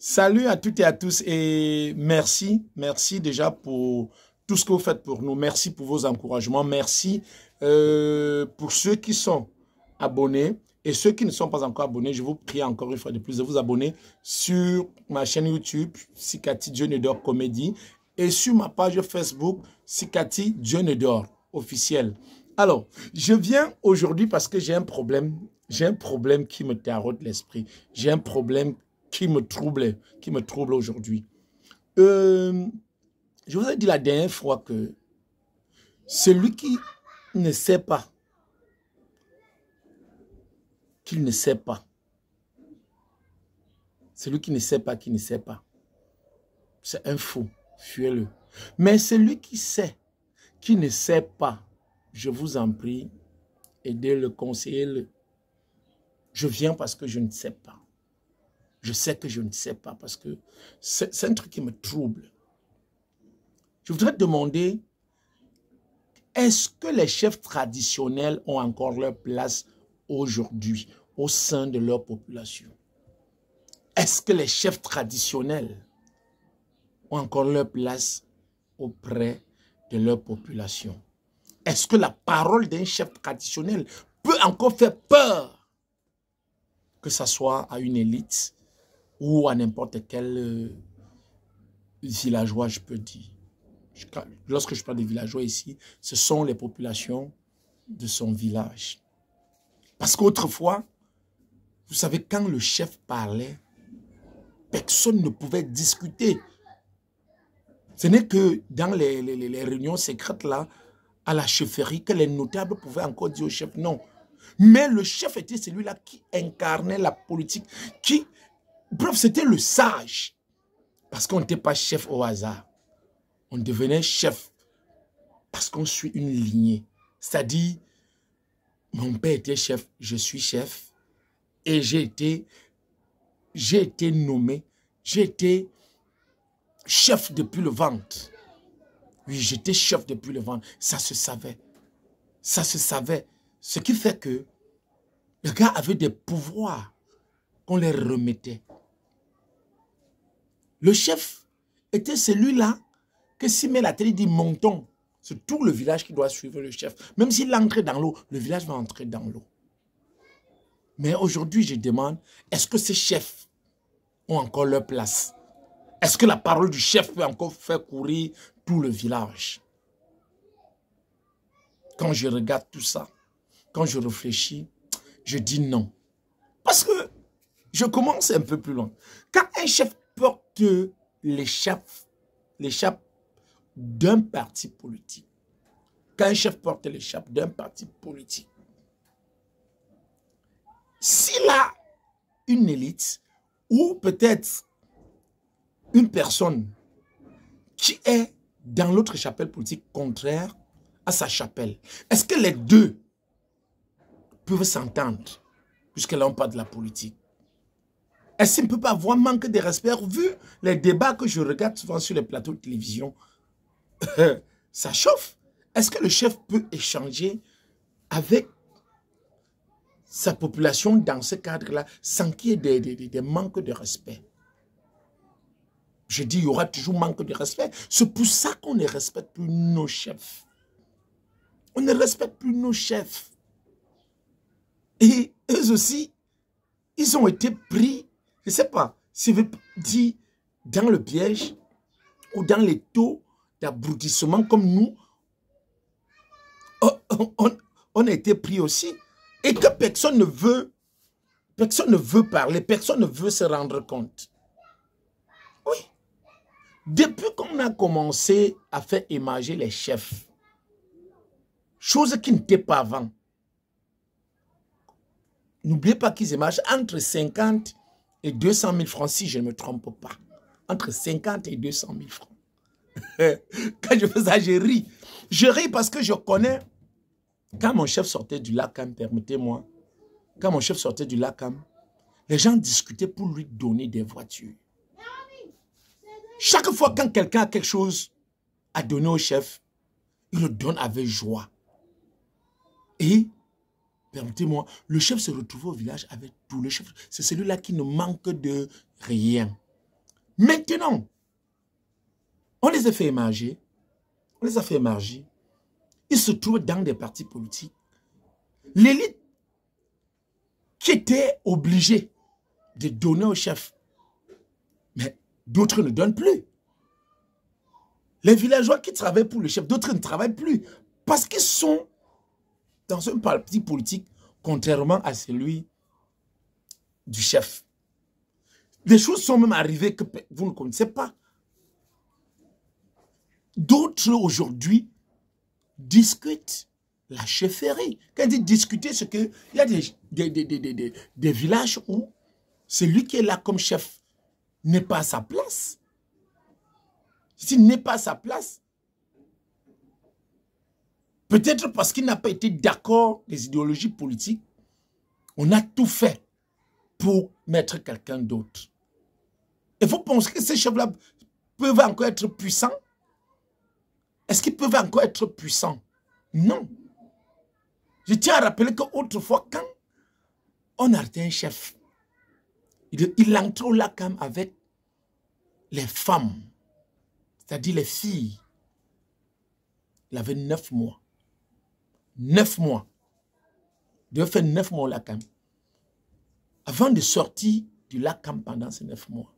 Salut à toutes et à tous et merci déjà pour tout ce que vous faites pour nous. Merci pour vos encouragements. Merci pour ceux qui sont abonnés et ceux qui ne sont pas encore abonnés. Je vous prie encore une fois de plus de vous abonner sur ma chaîne YouTube, Sikati Dieu ne dort comédie, et sur ma page Facebook, Sikati Dieu ne dort officiel. Alors, je viens aujourd'hui parce que j'ai un problème. J'ai un problème qui me taraude l'esprit. J'ai un problème qui me trouble aujourd'hui. Je vous ai dit la dernière fois que celui qui ne sait pas, qu'il ne sait pas, celui qui ne sait pas, qui ne sait pas, c'est un fou, fuyez-le. Mais celui qui sait, qui ne sait pas, je vous en prie, aidez-le, conseillez-le. Je viens parce que je ne sais pas. Je sais que je ne sais pas parce que c'est un truc qui me trouble. Je voudrais te demander, est-ce que les chefs traditionnels ont encore leur place aujourd'hui au sein de leur population? Est-ce que les chefs traditionnels ont encore leur place auprès de leur population? Est-ce que la parole d'un chef traditionnel peut encore faire peur, que ce soit à une élite ou à n'importe quel villageois, je peux dire? Lorsque je parle de villageois ici, ce sont les populations de son village. Parce qu'autrefois, vous savez, quand le chef parlait, personne ne pouvait discuter. Ce n'est que dans les réunions secrètes là, à la chefferie, que les notables pouvaient encore dire au chef non. Mais le chef était celui-là qui incarnait la politique, bref, c'était le sage. Parce qu'on n'était pas chef au hasard. On devenait chef parce qu'on suit une lignée. C'est-à-dire, mon père était chef, je suis chef. Et j'ai été nommé, j'ai été chef depuis le ventre. Oui, j'étais chef depuis le ventre. Ça se savait. Ça se savait. Ce qui fait que les gars avaient des pouvoirs qu'on les remettait. Le chef était celui-là que s'il met la télé, il dit montons. C'est tout le village qui doit suivre le chef. Même s'il entre dans l'eau, le village va entrer dans l'eau. Mais aujourd'hui, je demande, est-ce que ces chefs ont encore leur place? Est-ce que la parole du chef peut encore faire courir tout le village? Quand je regarde tout ça, quand je réfléchis, je dis non. Parce que je commence un peu plus loin. Quand un chef porte l'échappe d'un parti politique, quand un chef porte l'échappe d'un parti politique, s'il a une élite ou peut-être une personne qui est dans l'autre chapelle politique contraire à sa chapelle, est-ce que les deux peuvent s'entendre puisqu'elles n'ont pas de la politique? Est-ce qu'il ne peut pas avoir manque de respect? Vu les débats que je regarde souvent sur les plateaux de télévision, ça chauffe. Est-ce que le chef peut échanger avec sa population dans ce cadre-là sans qu'il y ait des manques de respect? Je dis, il y aura toujours manque de respect. C'est pour ça qu'on ne respecte plus nos chefs. On ne respecte plus nos chefs. Et eux aussi, ils ont été pris, je ne sais pas, si je veux dire, dans le piège ou dans les taux d'abrutissement comme nous, on a été pris aussi. Et que personne ne veut parler, personne ne veut se rendre compte. Oui. Depuis qu'on a commencé à faire émerger les chefs, chose qui n'était pas avant, n'oubliez pas qu'ils émergent entre 50 et 200 000 francs, si je ne me trompe pas. Entre 50 et 200 000 francs. Quand je fais ça, je ris. Je ris parce que je connais. Quand mon chef sortait du LACAM, permettez-moi, quand mon chef sortait du LACAM, les gens discutaient pour lui donner des voitures. Chaque fois quand quelqu'un a quelque chose à donner au chef, il le donne avec joie. Et, permettez-moi, le chef se retrouvait au village avec tout. Le chef, c'est celui-là qui ne manque de rien. Maintenant, on les a fait émerger. On les a fait émerger. Ils se trouvent dans des partis politiques. L'élite qui était obligée de donner au chef, mais d'autres ne donnent plus. Les villageois qui travaillent pour le chef, d'autres ne travaillent plus. Parce qu'ils sont dans un parti politique contrairement à celui du chef. Des choses sont même arrivées que vous ne connaissez pas. D'autres aujourd'hui discutent la chefferie. Quand ils disent discuter, c'est qu'il y a des villages où celui qui est là comme chef n'est pas à sa place. S'il n'est pas à sa place, peut-être parce qu'il n'a pas été d'accord des idéologies politiques, on a tout fait pour mettre quelqu'un d'autre. Et vous pensez que ces chefs-là peuvent encore être puissants? Est-ce qu'ils peuvent encore être puissants? Non. Je tiens à rappeler qu'autrefois, quand on arrêtait un chef, il entrait au Lakam avec les femmes, c'est-à-dire les filles. Il avait 9 mois. 9 mois. Il devait faire 9 mois au Lakam. Avant de sortir du Lakam pendant ces 9 mois,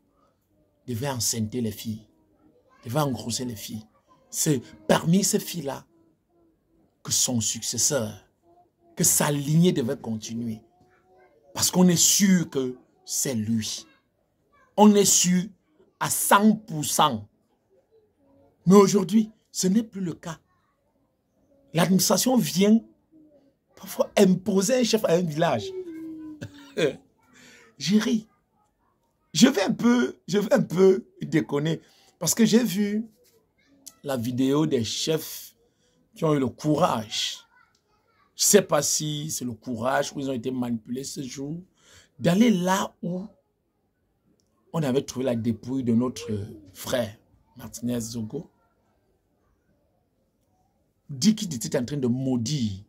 il devait enceinter les filles. Il devait engrosser les filles. C'est parmi ces filles-là que son successeur, que sa lignée devait continuer. Parce qu'on est sûr que c'est lui. On est sûr à 100%. Mais aujourd'hui, ce n'est plus le cas. L'administration vient parfois imposer un chef à un village. J'ai ri. Je vais un peu déconner. Parce que j'ai vu la vidéo des chefs qui ont eu le courage. Je ne sais pas si c'est le courage où ils ont été manipulés ce jour, d'aller là où on avait trouvé la dépouille de notre frère, Martinez Zogo. Dit qu'ils étaient en train de maudire.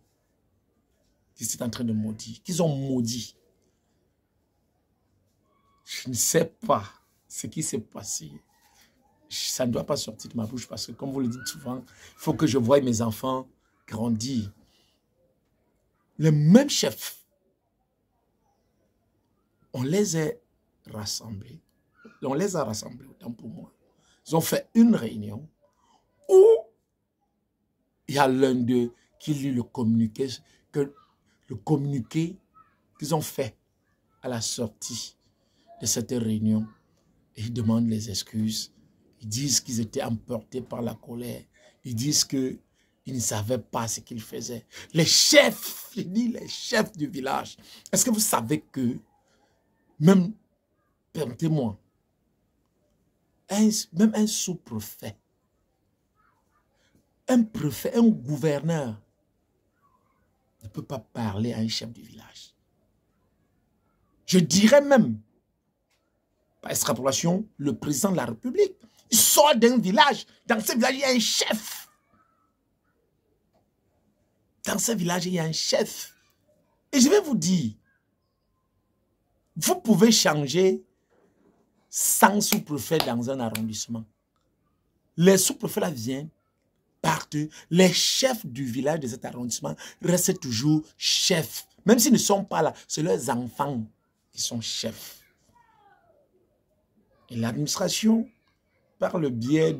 Qu'ils étaient en train de maudire. Qu'ils ont maudit. Je ne sais pas ce qui s'est passé. Ça ne doit pas sortir de ma bouche parce que, comme vous le dites souvent, il faut que je voie mes enfants grandir. Les mêmes chefs, on les a rassemblés. On les a rassemblés, autant pour moi. Ils ont fait une réunion où il y a l'un d'eux qui lit le communiqué qu'ils ont fait à la sortie de cette réunion. Et ils demandent les excuses. Ils disent qu'ils étaient emportés par la colère. Ils disent qu'ils ne savaient pas ce qu'ils faisaient. Les chefs, je dis les chefs du village. Est-ce que vous savez que, même, permettez-moi, même un sous-préfet, un préfet, un gouverneur ne peut pas parler à un chef du village. Je dirais même, par extrapolation, le président de la République. Il sort d'un village. Dans ce village, il y a un chef. Dans ce village, il y a un chef. Et je vais vous dire, vous pouvez changer 100 sous-préfets dans un arrondissement. Les sous-préfets là viennent, partent. Les chefs du village de cet arrondissement restent toujours chefs. Même s'ils ne sont pas là, c'est leurs enfants qui sont chefs. Et l'administration, par le biais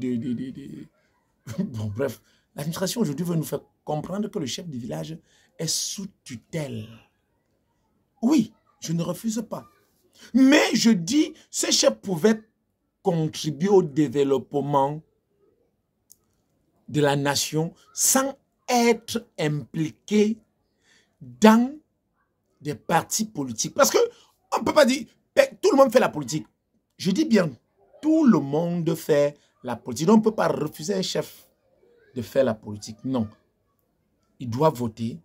bon, bref, l'administration aujourd'hui veut nous faire comprendre que le chef du village est sous tutelle. Oui, je ne refuse pas. Mais je dis, ces chefs pouvaient contribuer au développement de la nation sans être impliqués dans des partis politiques. Parce qu'on ne peut pas dire, tout le monde fait la politique. Je dis bien, tout le monde fait la politique. Donc, on ne peut pas refuser un chef de faire la politique. Non. Il doit voter.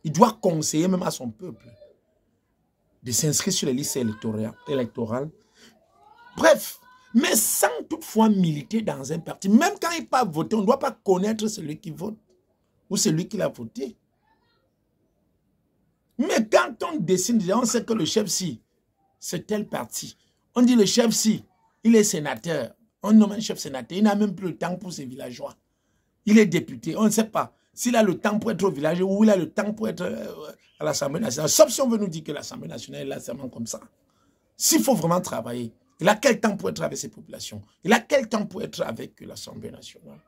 Il doit conseiller même à son peuple de s'inscrire sur les listes électorales. Bref, mais sans toutefois militer dans un parti. Même quand il part voter, on ne doit pas connaître celui qui vote ou celui qui l'a voté. Mais quand on décide, on sait que le chef, si, c'est tel parti. On dit le chef, si, il est sénateur. On nomme un chef sénateur, il n'a même plus le temps pour ses villageois. Il est député, on ne sait pas s'il a le temps pour être au village ou il a le temps pour être à l'Assemblée nationale. Sauf si on veut nous dire que l'Assemblée nationale est là seulement comme ça. S'il faut vraiment travailler, il a quel temps pour être avec ses populations? Il a quel temps pour être avec l'Assemblée nationale?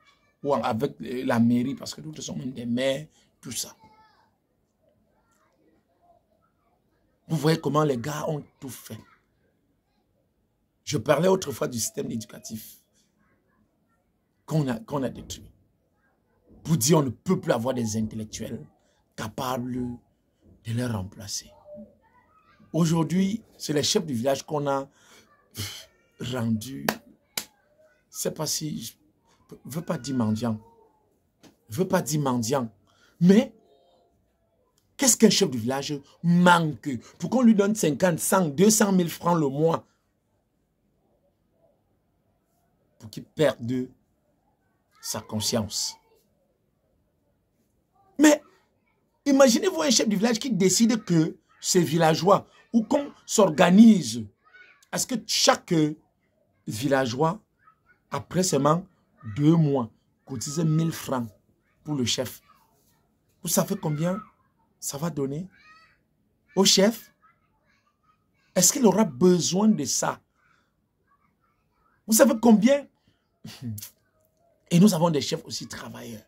Ou avec la mairie, parce que d'autres sont même des maires, tout ça. Vous voyez comment les gars ont tout fait. Je parlais autrefois du système éducatif qu'on a détruit. Pour dire on ne peut plus avoir des intellectuels capables de les remplacer. Aujourd'hui, c'est les chefs du village qu'on a rendus, je ne sais pas si, je ne veux pas dire mendiant, mais qu'est-ce qu'un chef du village manque pour qu'on lui donne 50, 100, 200 000 francs le mois pour qu'il perde sa conscience? Mais imaginez-vous un chef du village qui décide que ces villageois, ou qu'on s'organise, à ce que chaque villageois, après seulement 2 mois, cotise 1000 francs pour le chef. Vous savez combien ça va donner au chef? Est-ce qu'il aura besoin de ça? Vous savez combien? Et nous avons des chefs aussi travailleurs.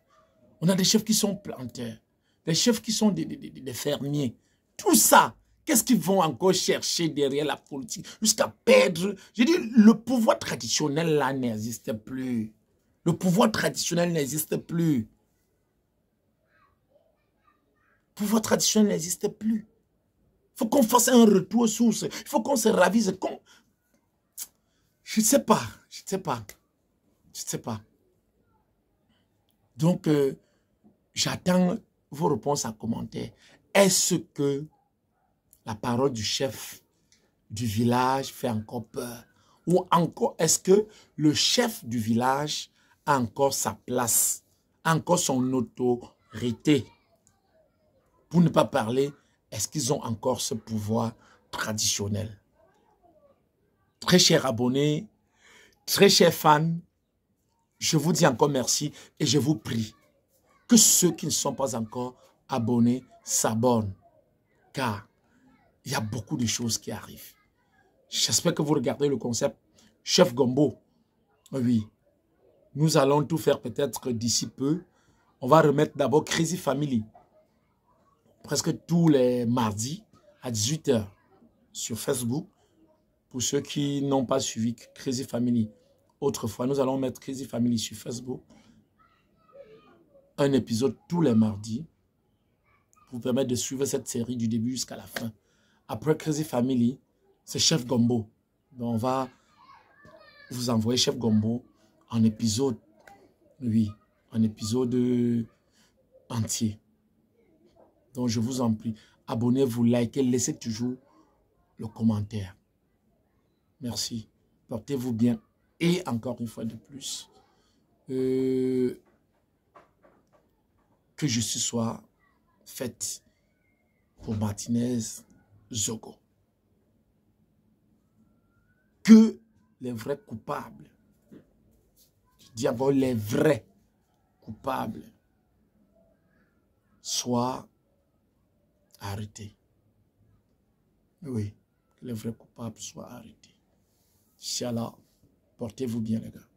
On a des chefs qui sont planteurs, des chefs qui sont des fermiers. Tout ça, qu'est-ce qu'ils vont encore chercher derrière la politique jusqu'à perdre? Je dis, le pouvoir traditionnel là n'existe plus. Le pouvoir traditionnel n'existe plus. Le pouvoir traditionnel n'existe plus. Il faut qu'on fasse un retour aux sources. Il faut qu'on se ravise. Je ne sais pas. Je ne sais pas. Je ne sais pas. Donc, j'attends vos réponses en commentaire. Est-ce que la parole du chef du village fait encore peur? Ou encore, est-ce que le chef du village a encore sa place, a encore son autorité? Pour ne pas parler, est-ce qu'ils ont encore ce pouvoir traditionnel? Très chers abonnés, très chers fans, je vous dis encore merci et je vous prie que ceux qui ne sont pas encore abonnés s'abonnent, car il y a beaucoup de choses qui arrivent. J'espère que vous regardez le concept Chef Gombo. Oui, nous allons tout faire peut-être d'ici peu. On va remettre d'abord Crazy Family, presque tous les mardis à 18 h sur Facebook. Pour ceux qui n'ont pas suivi Crazy Family autrefois, nous allons mettre Crazy Family sur Facebook. Un épisode tous les mardis pour vous permettre de suivre cette série du début jusqu'à la fin. Après Crazy Family, c'est Chef Gombo. Donc on va vous envoyer Chef Gombo en épisode, oui, en épisode entier. Donc je vous en prie, abonnez-vous, likez, laissez toujours le commentaire. Merci. Portez-vous bien. Et encore une fois de plus, que justice soit faite pour Martinez Zogo. Que les vrais coupables, je dis encore les vrais coupables, soient arrêtés. Oui, que les vrais coupables soient arrêtés. Inch'Allah, portez-vous bien les gars.